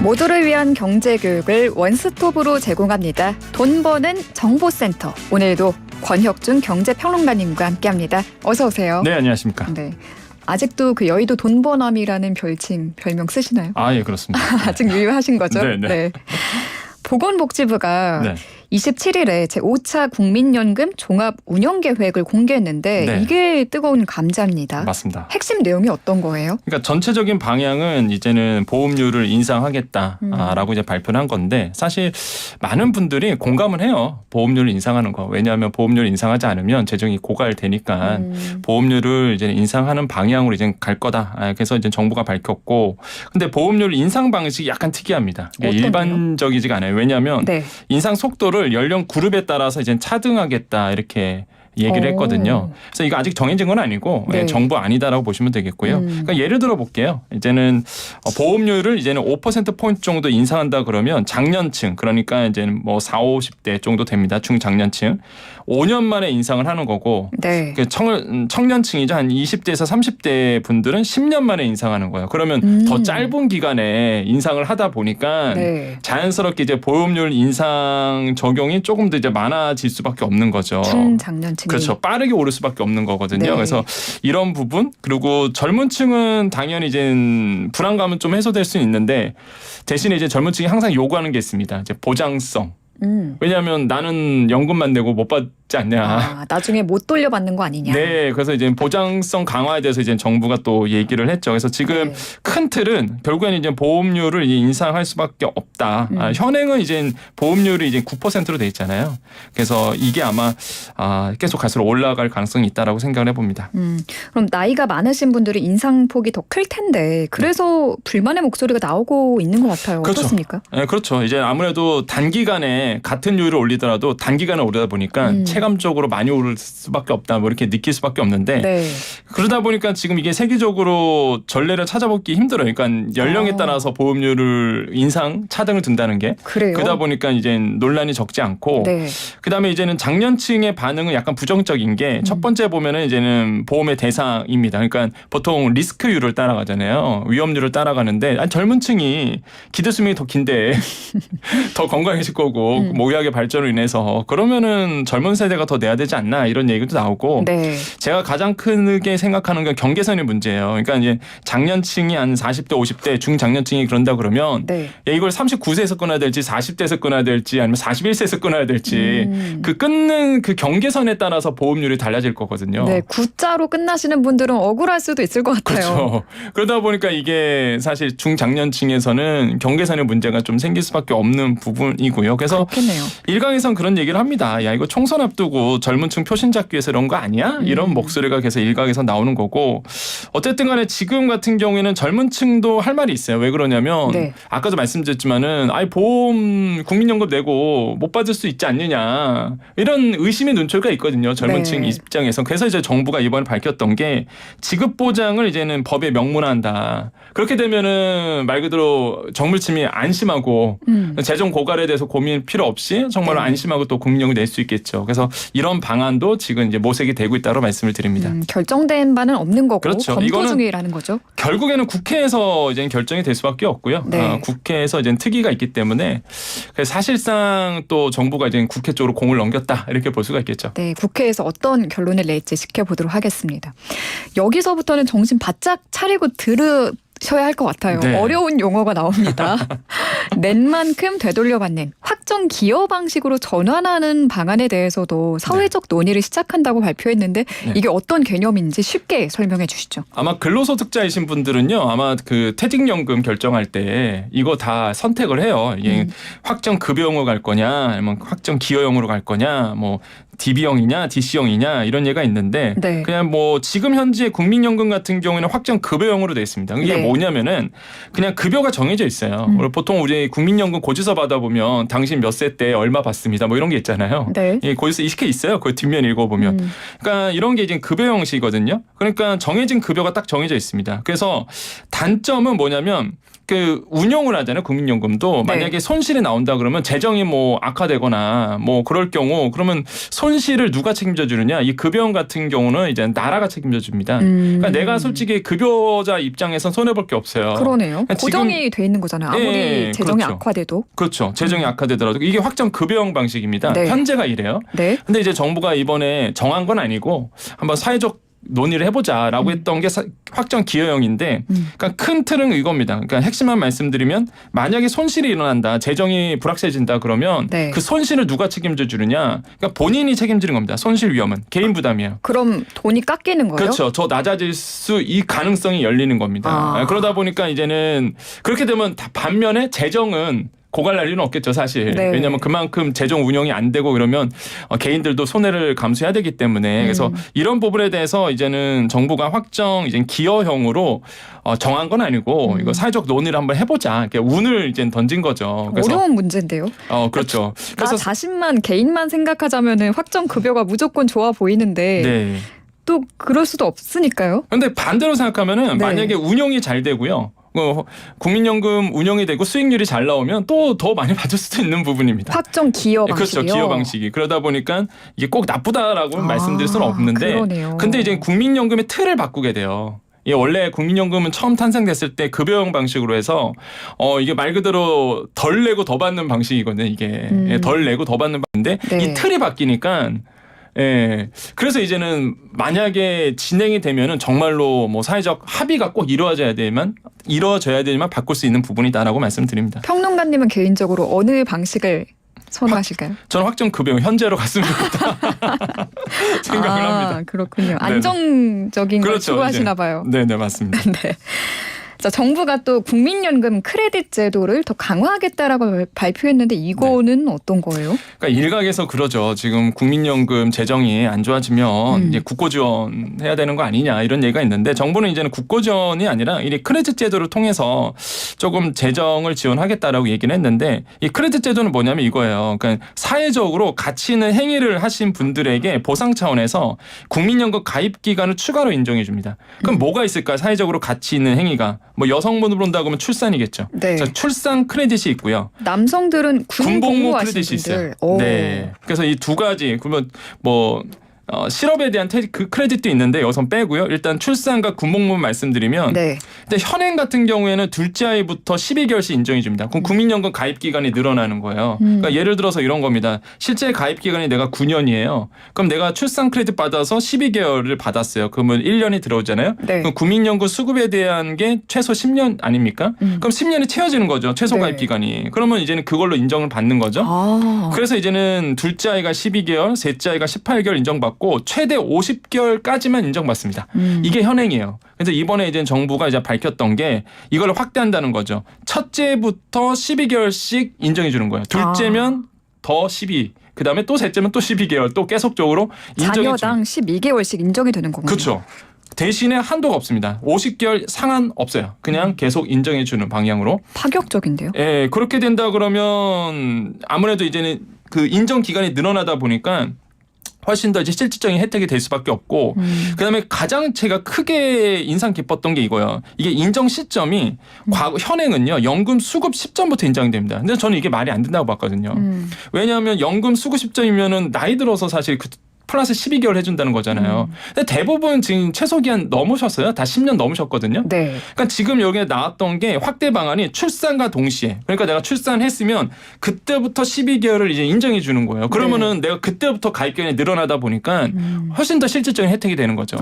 모두를 위한 경제교육을 원스톱으로 제공합니다. 돈 버는 정보센터. 오늘도 권혁준 경제평론가님과 함께합니다. 어서 오세요. 네, 안녕하십니까. 네. 아직도 그 여의도 돈버남이라는 별명 쓰시나요? 아, 예, 그렇습니다. 아직 유효하신 거죠? 네. 네. 보건복지부가 네. 27일에 제5차 국민연금 종합운영계획을 공개했는데 네. 이게 뜨거운 감자입니다. 맞습니다. 핵심 내용이 어떤 거예요? 그러니까 전체적인 방향은 이제는 보험료를 인상하겠다라고 이제 발표를 한 건데 사실 많은 분들이 공감을 해요. 보험료를 인상하는 거. 왜냐하면 보험료를 인상하지 않으면 재정이 고갈되니까 보험료를 이제 인상하는 방향으로 이제 갈 거다. 그래서 이제 정부가 밝혔고, 근데 보험료를 인상 방식이 약간 특이합니다. 일반적이지가 않아요. 왜냐하면 네. 인상 속도를 연령 그룹에 따라서 이제 차등하겠다 이렇게 얘기를 했거든요. 그래서 이거 아직 정해진 건 아니고 네. 정부 아니다라고 보시면 되겠고요. 그러니까 예를 들어 볼게요. 이제는 보험료를 이제는 5%포인트 정도 인상한다 그러면 장년층, 그러니까 이제는 뭐 40, 50대 정도 됩니다. 중장년층. 5년 만에 인상을 하는 거고, 네. 청년층이죠. 한 20대에서 30대 분들은 10년 만에 인상하는 거예요. 그러면 더 짧은 기간에 인상을 하다 보니까 네. 자연스럽게 이제 보험료 인상 적용이 조금 더 이제 많아질 수밖에 없는 거죠. 중장년층이. 그렇죠. 빠르게 오를 수밖에 없는 거거든요. 네. 그래서 이런 부분, 그리고 젊은 층은 당연히 이제 불안감은 좀 해소될 수는 있는데, 대신에 이제 젊은 층이 항상 요구하는 게 있습니다. 이제 보장성. 왜냐하면 나는 연금만 내고 못 받지 않냐. 아, 나중에 못 돌려받는 거 아니냐. 네, 그래서 이제 보장성 강화에 대해서 이제 정부가 또 얘기를 했죠. 그래서 지금 네. 큰 틀은 결국에는 이제 보험료를 인상할 수밖에 없다. 현행은 이제 보험료율이 이제 9%로 돼 있잖아요. 그래서 이게 아마 계속 갈수록 올라갈 가능성이 있다라고 생각을 해봅니다. 그럼 나이가 많으신 분들이 인상폭이 더 클 텐데 그래서 불만의 목소리가 나오고 있는 것 같아요. 그렇죠. 어떻습니까? 네, 그렇죠. 이제 아무래도 단기간에 같은 요율을 올리더라도 단기간에 오르다 보니까 체감적으로 많이 오를 수밖에 없다. 뭐 이렇게 느낄 수밖에 없는데 네. 그러다 보니까 지금 이게 세계적으로 전례를 찾아보기 힘들어요. 그러니까 연령에 따라서 보험료를 인상 차등을 둔다는 게 그래요? 그러다 보니까 이제 논란이 적지 않고 네. 그다음에 이제는 장년층의 반응은 약간 부정적인 게 첫 번째 보면은 이제는 보험의 대상입니다. 그러니까 보통 리스크율을 따라가잖아요. 위험률을 따라가는데 젊은 층이 기대 수명이 더 긴데 더 건강해질 거고 뭐 의학의 발전으로 인해서 그러면은 젊은 세대가 더 내야 되지 않나 이런 얘기도 나오고 네. 제가 가장 크게 생각하는 건 경계선의 문제예요. 그러니까 이제 장년층이 한 40대, 50대, 중장년층이 그런다 그러면 네. 이걸 39세에서 끊어야 될지 40대에서 끊어야 될지 아니면 41세에서 끊어야 될지 그 끊는 그 경계선에 따라서 보험률이 달라질 거거든요. 네, 구자로 끝나시는 분들은 억울할 수도 있을 것 같아요. 그렇죠. 그러다 보니까 이게 사실 중장년층에서는 경계선의 문제가 좀 생길 수밖에 없는 부분이고요. 그래서 그렇겠네요. 일각에선 그런 얘기를 합니다. 야, 이거 총선 앞두고 젊은 층 표심 잡기 위해서 이런 거 아니야? 이런 목소리가 계속 일각에서 나오는 거고, 어쨌든 간에 지금 같은 경우에는 젊은 층도 할 말이 있어요. 왜 그러냐면 네. 아까도 말씀드렸지만은 보험 국민연금 내고 못 받을 수 있지 않느냐 이런 의심의 눈초리가 있거든요. 젊은 네. 층 입장에서. 그래서 이제 정부가 이번에 밝혔던 게 지급 보장을 이제는 법에 명문화한다. 그렇게 되면은 말 그대로 정물침이 안심하고 재정 고갈에 대해서 고민 필요 없이 정말로 네. 안심하고 또 국민연금 낼 수 있겠죠. 그래서 이런 방안도 지금 이제 모색이 되고 있다고 말씀을 드립니다. 결정된 바는 없는 거고 그렇죠. 검토 이거는 중이라는 거죠. 결국에는 국회에서 이제 결정이 될 수밖에 없고요. 네. 국회에서 이제 특위가 있기 때문에 사실상 또 정부가 이제 국회 쪽으로 공을 넘겼다 이렇게 볼 수가 있겠죠. 네, 국회에서 어떤 결론을 낼지 지켜보도록 하겠습니다. 여기서부터는 정신 바짝 차리고 들으셔야 할 것 같아요. 네. 어려운 용어가 나옵니다. 낸 만큼 되돌려받는 확정 기여 방식으로 전환하는 방안에 대해서도 사회적 논의를 시작한다고 발표했는데 이게 어떤 개념인지 쉽게 설명해 주시죠. 아마 근로소득자이신 분들은요, 아마 그 퇴직연금 결정할 때 이거 다 선택을 해요. 이게 확정 급여형으로 갈 거냐, 아니면 확정 기여형으로 갈 거냐, 뭐 DB형이냐, DC형이냐 이런 예가 있는데 네. 그냥 뭐 지금 현재 국민연금 같은 경우에는 확정 급여형으로 돼 있습니다. 이게 네. 뭐냐면은 그냥 급여가 정해져 있어요. 보통 우리 국민연금 고지서 받아보면 당신 몇 세 때 얼마 받습니다. 뭐 이런 게 있잖아요. 네. 이 고지서 이렇게 있어요. 그 뒷면 읽어보면. 그러니까 이런 게 이제 급여 형식이거든요. 그러니까 정해진 급여가 딱 정해져 있습니다. 그래서 단점은 뭐냐면 그 운용을 하잖아요. 국민연금도 네. 만약에 손실이 나온다 그러면 재정이 뭐 악화되거나 뭐 그럴 경우 그러면 손실을 누가 책임져 주느냐? 이 급여원 같은 경우는 이제 나라가 책임져 줍니다. 그러니까 내가 솔직히 급여자 입장에선 손해 볼 게 없어요. 그러네요. 고정이 돼 있는 거잖아요. 아무리 예, 재정이 그렇죠. 악화돼도. 그렇죠. 재정이 악화되더라도 이게 확정 급여형 방식입니다. 네. 현재가 이래요. 네. 근데 이제 정부가 이번에 정한 건 아니고 한번 사회적 논의를 해보자라고 했던 게 확정 기여형인데, 그러니까 큰 틀은 이겁니다. 그러니까 핵심만 말씀드리면 만약에 손실이 일어난다, 재정이 불확실해진다 그러면 네. 그 손실을 누가 책임져 주느냐? 그러니까 본인이 책임지는 겁니다. 손실 위험은 개인 부담이에요. 그럼 돈이 깎이는 거예요? 그렇죠. 더 낮아질 수 이 가능성이 열리는 겁니다. 그러다 보니까 이제는 그렇게 되면 반면에 재정은 고갈 날 일은 없겠죠, 사실. 네. 왜냐하면 그만큼 재정 운영이 안 되고 그러면 개인들도 손해를 감수해야 되기 때문에 그래서 이런 부분에 대해서 이제는 정부가 확정 이제 기여형으로 정한 건 아니고 이거 사회적 논의를 한번 해보자. 이렇게 운을 이제 던진 거죠. 그래서 어려운 문제인데요. 그렇죠. 나 자신만 개인만 생각하자면은 확정 급여가 무조건 좋아 보이는데 네. 또 그럴 수도 없으니까요. 근데 반대로 생각하면은 네. 만약에 운영이 잘 되고요. 국민연금 운영이 되고 수익률이 잘 나오면 또 더 많이 받을 수도 있는 부분입니다. 확정 기여 방식이요. 그렇죠. 기여 방식이. 그러다 보니까 이게 꼭 나쁘다라고 말씀드릴 수는 없는데 그러네요. 근데 이제 국민연금의 틀을 바꾸게 돼요. 예, 원래 국민연금은 처음 탄생됐을 때 급여형 방식으로 해서 이게 말 그대로 덜 내고 더 받는 방식이거든요. 이게 예, 덜 내고 더 받는 방식인데 네. 이 틀이 바뀌니까 예. 그래서 이제는 만약에 진행이 되면은 정말로 뭐 사회적 합의가 꼭 이루어져야 되지만 바꿀 수 있는 부분이다라고 말씀드립니다. 평론가님은 개인적으로 어느 방식을 선호하실까요? 저는 확정 급여 현재로 갔으면 좋겠다 생각을 합니다. 그렇군요. 네네. 안정적인 걸 그렇죠, 추구하시나 봐요. 네, 맞습니다. 네. 자, 정부가 또 국민연금 크레딧 제도를 더 강화하겠다라고 발표했는데 이거는 어떤 거예요? 그러니까 일각에서 그러죠. 지금 국민연금 재정이 안 좋아지면 이제 국고 지원해야 되는 거 아니냐 이런 얘기가 있는데 정부는 이제는 국고 지원이 아니라 이 크레딧 제도를 통해서 조금 재정을 지원하겠다라고 얘기를 했는데 이 크레딧 제도는 뭐냐면 이거예요. 그러니까 사회적으로 가치 있는 행위를 하신 분들에게 보상 차원에서 국민연금 가입 기간을 추가로 인정해 줍니다. 그럼 뭐가 있을까? 사회적으로 가치 있는 행위가 뭐 여성분으로 본다고 하면 출산이겠죠. 네. 자, 출산 크레딧이 있고요. 남성들은 군복무 하신 크레딧이 분들. 있어요. 네. 그래서 이 두 가지 그러면 뭐 실업에 대한 그 크레딧도 있는데 여기선 빼고요. 일단 출산과 군복무 말씀드리면 네. 근데 현행 같은 경우에는 둘째 아이부터 12개월씩 인정해 줍니다. 그럼 국민연금 가입 기간이 늘어나는 거예요. 그러니까 예를 들어서 이런 겁니다. 실제 가입 기간이 내가 9년이에요. 그럼 내가 출산 크레딧 받아서 12개월을 받았어요. 그러면 1년이 들어오잖아요. 네. 그럼 국민연금 수급에 대한 게 최소 10년 아닙니까? 그럼 10년이 채워지는 거죠. 최소 네. 가입 기간이. 그러면 이제는 그걸로 인정을 받는 거죠. 그래서 이제는 둘째 아이가 12개월, 셋째 아이가 18개월 인정받고 최대 50개월까지만 인정받습니다. 이게 현행이에요. 그래서 이번에 이제 정부가 이제 밝혔던 게 이걸 확대한다는 거죠. 첫째부터 12개월씩 인정해 주는 거예요. 둘째면 더 12. 그다음에 또 셋째면 또 12개월 또 계속적으로 인정해 자녀당 12개월씩 인정이 되는 거군요. 그렇죠. 대신에 한도가 없습니다. 50개월 상한 없어요. 그냥 계속 인정해 주는 방향으로. 파격적인데요. 예, 그렇게 된다 그러면 아무래도 이제는 그 인정 기간이 늘어나다 보니까 훨씬 더 이제 실질적인 혜택이 될 수밖에 없고 그다음에 가장 제가 크게 인상 깊었던 게 이거예요. 이게 인정 시점이 과거 현행은요. 연금 수급 시점부터 인정이 됩니다. 근데 저는 이게 말이 안 된다고 봤거든요. 왜냐하면 연금 수급 시점이면은 나이 들어서 사실 플러스 12개월 해준다는 거잖아요. 근데 대부분 지금 최소 기한 넘으셨어요. 다 10년 넘으셨거든요. 네. 그러니까 지금 여기에 나왔던 게 확대 방안이 출산과 동시에. 그러니까 내가 출산했으면 그때부터 12개월을 이제 인정해 주는 거예요. 그러면은 내가 그때부터 가입 기간이 늘어나다 보니까 훨씬 더 실질적인 혜택이 되는 거죠.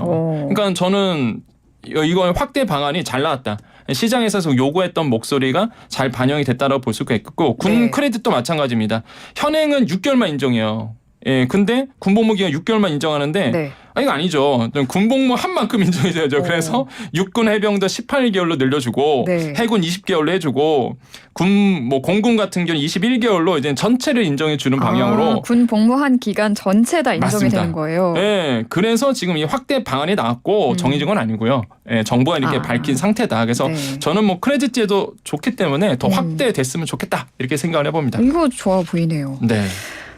그러니까 저는 이거 확대 방안이 잘 나왔다. 시장에서 요구했던 목소리가 잘 반영이 됐다고 볼 수가 있고 군 네. 크레딧도 마찬가지입니다. 현행은 6개월만 인정해요. 예, 근데 군복무 기간 6개월만 인정하는데 네. 이거 아니죠. 군복무 한 만큼 인정이 돼야죠. 그래서 육군 해병대 18개월로 늘려주고 네. 해군 20개월로 해주고 공군 같은 경우는 21개월로 이제 전체를 인정해 주는 방향으로 군 복무한 기간 전체 다 인정이 맞습니다. 되는 거예요. 예, 그래서 지금 이 확대 방안이 나왔고 정해진 건 아니고요. 예, 정부가 이렇게 밝힌 상태다. 그래서 네. 저는 뭐 크레딧 제도 좋기 때문에 더 확대됐으면 좋겠다 이렇게 생각을 해봅니다. 이거 좋아 보이네요. 네.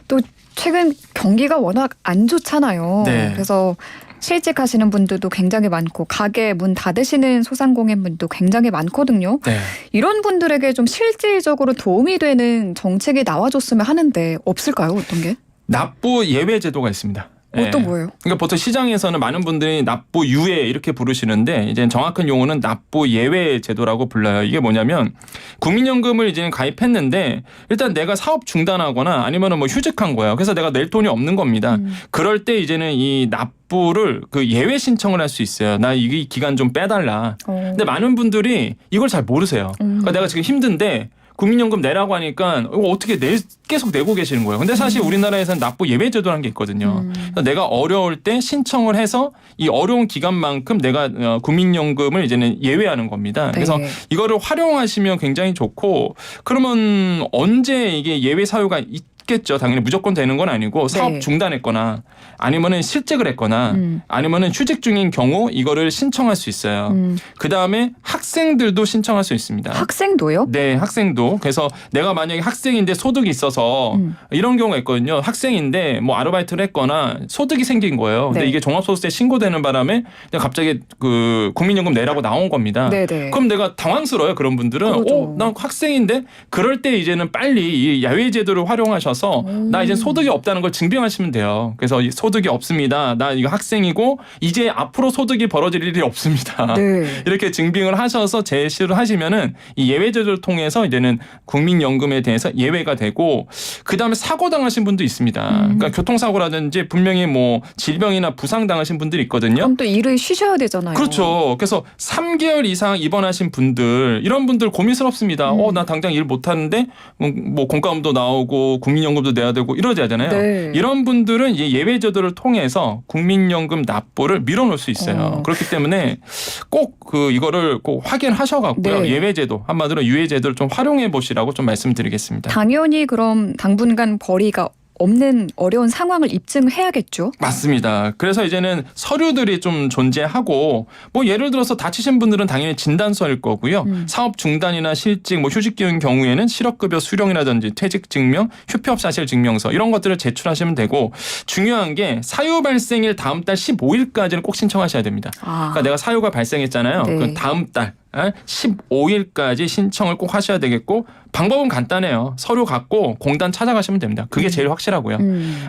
또 최근 경기가 워낙 안 좋잖아요. 네. 그래서 실직하시는 분들도 굉장히 많고 가게 문 닫으시는 소상공인분도 굉장히 많거든요. 네. 이런 분들에게 좀 실질적으로 도움이 되는 정책이 나와줬으면 하는데 없을까요? 어떤 게? 납부 예외 제도가 있습니다. 어떤 예. 거예요? 그러니까 보통 시장에서는 많은 분들이 납부 유예 이렇게 부르시는데 이제 정확한 용어는 납부 예외 제도라고 불러요. 이게 뭐냐면 국민연금을 이제 가입했는데 일단 내가 사업 중단하거나 아니면은 뭐 휴직한 거예요. 그래서 내가 낼 돈이 없는 겁니다. 그럴 때 이제는 이 납부를 그 예외 신청을 할 수 있어요. 나 이 기간 좀 빼달라. 근데 많은 분들이 이걸 잘 모르세요. 그러니까 내가 지금 힘든데 국민연금 내라고 하니까 이거 어떻게 계속 내고 계시는 거예요. 근데 사실 우리나라에서는 납부 예외 제도라는 게 있거든요. 그래서 내가 어려울 때 신청을 해서 이 어려운 기간만큼 내가 국민연금을 이제는 예외하는 겁니다. 그래서 네. 이거를 활용하시면 굉장히 좋고 그러면 언제 이게 예외 사유가 있겠죠. 당연히 무조건 되는 건 아니고 사업 네. 중단했거나 아니면은 실직을 했거나 아니면은 휴직 중인 경우 이거를 신청할 수 있어요. 그 다음에 학생들도 신청할 수 있습니다. 학생도요? 네, 학생도. 그래서 내가 만약에 학생인데 소득이 있어서 이런 경우가 있거든요. 학생인데 뭐 아르바이트를 했거나 소득이 생긴 거예요. 근데 네. 이게 종합소득세 신고되는 바람에 그냥 갑자기 그 국민연금 내라고 나온 겁니다. 네네. 그럼 내가 당황스러워요. 그런 분들은. 그러죠. 난 학생인데 그럴 때 이제는 빨리 이 야외 제도를 활용하셔서 나 이제 소득이 없다는 걸 증명하시면 돼요. 그래서 이 소득이 없습니다. 나 이거 학생이고 이제 앞으로 소득이 벌어질 일이 없습니다. 네. 이렇게 증빙을 하셔서 제시를 하시면은 이 예외 제도를 통해서 이제는 국민연금에 대해서 예외가 되고 그다음에 사고 당하신 분도 있습니다. 그러니까 교통사고라든지 분명히 뭐 질병이나 부상 당하신 분들이 있거든요. 그럼 또 일을 쉬셔야 되잖아요. 그렇죠. 그래서 3개월 이상 입원하신 분들 이런 분들 고민스럽습니다. 나 당장 일 못하는데 뭐 공과금도 나오고 국민연금도 내야 되고 이러지 하잖아요. 네. 이런 분들은 이제 예외 제도를 통해서 국민연금 납부를 밀어놓을 수 있어요. 그렇기 때문에 꼭 이거를 꼭 확인하셔갖고요. 네. 예외 제도 한마디로 유예 제도를 좀 활용해 보시라고 좀 말씀드리겠습니다. 당연히 그럼 당분간 벌이가 없는 어려운 상황을 입증해야겠죠. 맞습니다. 그래서 이제는 서류들이 좀 존재하고 뭐 예를 들어서 다치신 분들은 당연히 진단서일 거고요. 사업 중단이나 실직, 뭐 휴직기인 경우에는 실업급여 수령이라든지 퇴직 증명, 휴폐업 사실 증명서 이런 것들을 제출하시면 되고 중요한 게 사유 발생일 다음 달 15일까지는 꼭 신청하셔야 됩니다. 그러니까 내가 사유가 발생했잖아요. 네. 그 다음 달 15일까지 신청을 꼭 하셔야 되겠고 방법은 간단해요. 서류 갖고 공단 찾아가시면 됩니다. 그게 제일 확실하고요.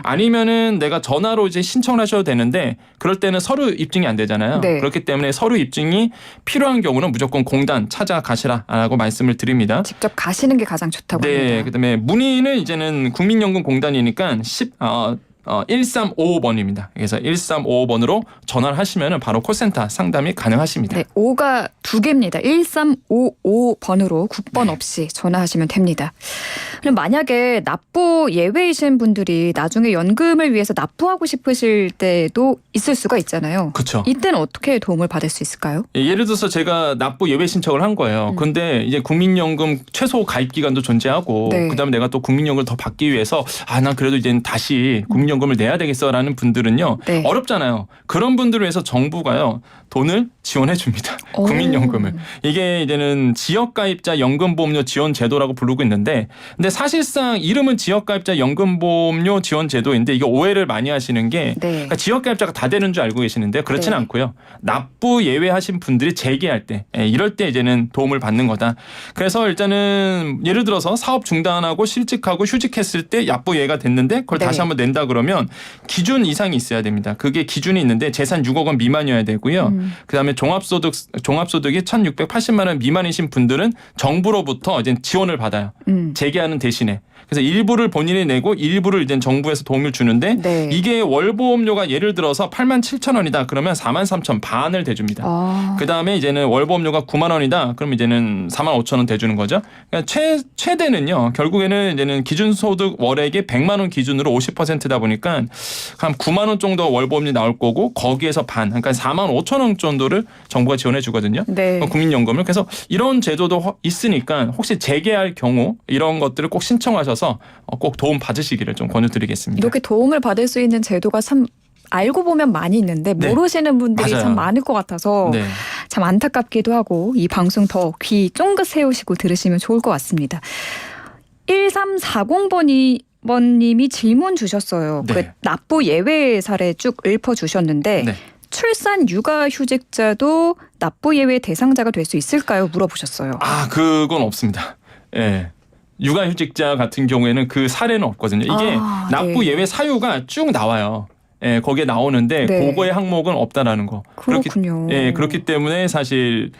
아니면은 내가 전화로 이제 신청을 하셔도 되는데 그럴 때는 서류 입증이 안 되잖아요. 네. 그렇기 때문에 서류 입증이 필요한 경우는 무조건 공단 찾아가시라라고 말씀을 드립니다. 직접 가시는 게 가장 좋다고 네, 합니다. 그다음에 문의는 이제는 국민연금 공단이니까 1355번입니다. 그래서 1355번으로 전화를 하시면 바로 콜센터 상담이 가능하십니다. 네, 5가 2개입니다. 1355번으로 국번 없이 전화하시면 됩니다. 그럼 만약에 납부 예외이신 분들이 나중에 연금을 위해서 납부하고 싶으실 때도 있을 수가 있잖아요. 그렇죠. 이때는 어떻게 도움을 받을 수 있을까요? 예를 들어서 제가 납부 예외 신청을 한 거예요. 근데 이제 국민연금 최소 가입 기간도 존재하고 네. 그다음에 내가 또 국민연금을 더 받기 위해서 난 그래도 이제 다시 국민연금을 내야 되겠어라는 분들은요. 네. 어렵잖아요. 그런 분들을 위해서 정부가요. 돈을 지원해 줍니다. 국민연금을. 이게 이제는 지역가입자 연금보험료 지원 제도라고 부르고 있는데 근데 사실상 이름은 지역가입자 연금보험료 지원 제도인데 이게 오해를 많이 하시는 게 네. 그러니까 지역가입자가 다 되는 줄 알고 계시는데 그렇지는 네. 않고요. 납부 예외하신 분들이 재개할 때 이럴 때 이제는 도움을 받는 거다. 그래서 일단은 예를 들어서 사업 중단하고 실직하고 휴직했을 때 납부 예외가 됐는데 그걸 네. 다시 한번 낸다 그러면 기준 이상이 있어야 됩니다. 그게 기준이 있는데 재산 6억 원 미만이어야 되고요. 그다음에 종합소득이 1,680만 원 미만이신 분들은 정부로부터 이제 지원을 받아요. 재개하는 대신에. 그래서 일부를 본인이 내고 일부를 이제 정부에서 도움을 주는데 네. 이게 월보험료가 예를 들어서 87,000원이다 그러면 43,000 반을 대줍니다. 그다음에 이제는 월보험료가 9만 원이다 그럼 이제는 45,000원 대주는 거죠. 그러니까 최대는요. 결국에는 이제는 기준소득 월액이 100만 원 기준으로 50%다 보니까 한 9만 원 정도 월보험료 나올 거고 거기에서 반 그러니까 4만 5천 원 정도를 정부가 지원해 주거든요. 네. 국민연금을. 그래서 이런 제도도 있으니까 혹시 재개할 경우 이런 것들을 꼭 신청하셔서 꼭 도움 받으시기를 좀 권유드리겠습니다. 이렇게 도움을 받을 수 있는 제도가 참 알고 보면 많이 있는데 네. 모르시는 분들이 맞아요. 참 많을 것 같아서 네. 참 안타깝기도 하고 이 방송 더 귀 쫑긋 세우시고 들으시면 좋을 것 같습니다. 1340번님이 질문 주셨어요. 네. 그 납부 예외 사례 쭉 읊어주셨는데 네. 출산 육아휴직자도 납부 예외 대상자가 될 수 있을까요? 물어보셨어요. 그건 없습니다. 예. 육아휴직자 같은 경우에는 그 사례는 없거든요. 이게 납부 네. 예외 사유가 쭉 나와요. 예, 거기에 나오는데 네. 그거의 항목은 없다라는 거. 그렇군요. 그렇기 때문에 사실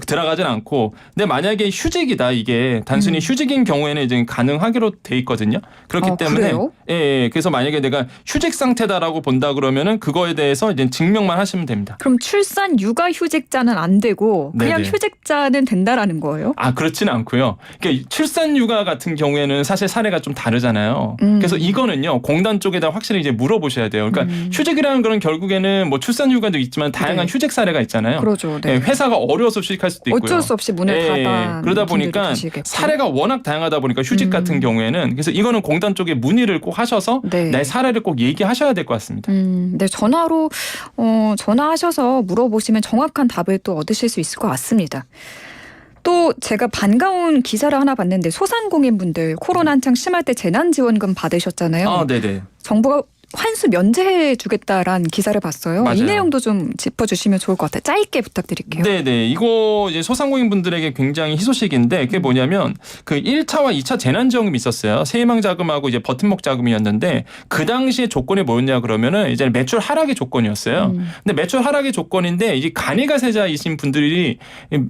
들어가진 않고, 근데 만약에 휴직이다, 이게 단순히 휴직인 경우에는 이제 가능하기로 돼 있거든요. 그렇기 때문에 그래요? 그래서 만약에 내가 휴직 상태다라고 본다 그러면은 그거에 대해서 이제 증명만 하시면 됩니다. 그럼 출산 육아휴직자는 안 되고 그냥 네네. 휴직자는 된다라는 거예요? 그렇지는 않고요. 그러니까 출산 육아 같은 경우에는 사실 사례가 좀 다르잖아요. 그래서 이거는요, 공단 쪽에다 확실히 이제 물어보셔야 돼요. 그러니까 휴직이라는 거는 결국에는 뭐 출산 육아도 있지만 다양한 네. 휴직 사례가 있잖아요. 그렇죠. 네. 회사가 어려워서 휴직할 수도 있고요. 어쩔 수 없이 문을 닫아. 그러다 보니까 사례가 워낙 다양하다 보니까 휴직 같은 경우에는, 그래서 이거는 공단 쪽에 문의를 꼭 하셔서 네. 내 사례를 꼭 얘기하셔야 될 것 같습니다. 네, 전화로 전화하셔서 물어보시면 정확한 답을 또 얻으실 수 있을 것 같습니다. 또 제가 반가운 기사를 하나 봤는데 소상공인분들 코로나 한창 심할 때 재난지원금 받으셨잖아요. 네네. 정부가 환수 면제해 주겠다라는 기사를 봤어요. 맞아요. 이 내용도 좀 짚어주시면 좋을 것 같아요. 짧게 부탁드릴게요. 네네. 이거 이제 소상공인 분들에게 굉장히 희소식인데, 그게 뭐냐면 그 1차와 2차 재난지원금이 있었어요. 세희망 자금하고 이제 버팀목 자금이었는데, 그 당시에 조건이 뭐였냐 그러면은 이제 매출 하락의 조건이었어요. 근데 매출 하락의 조건인데 이제 간이가세자이신 분들이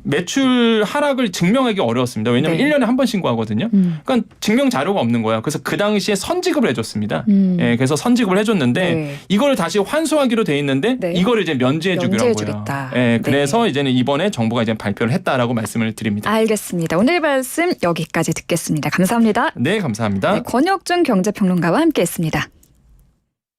매출 하락을 증명하기 어려웠습니다. 왜냐면 네. 1년에 한 번 신고하거든요. 그러니까 증명 자료가 없는 거예요. 그래서 그 당시에 선지급을 해줬습니다. 그래서 선지급을 해줬는데 네. 이거를 다시 환수하기로 돼 있는데 네. 이거를 이제 면제해주기로 한 거예요. 면제해주겠다. 그래서 네. 이제는 이번에 정부가 이제 발표를 했다라고 말씀을 드립니다. 알겠습니다. 오늘 말씀 여기까지 듣겠습니다. 감사합니다. 네, 감사합니다. 네, 권혁준 경제평론가와 함께했습니다.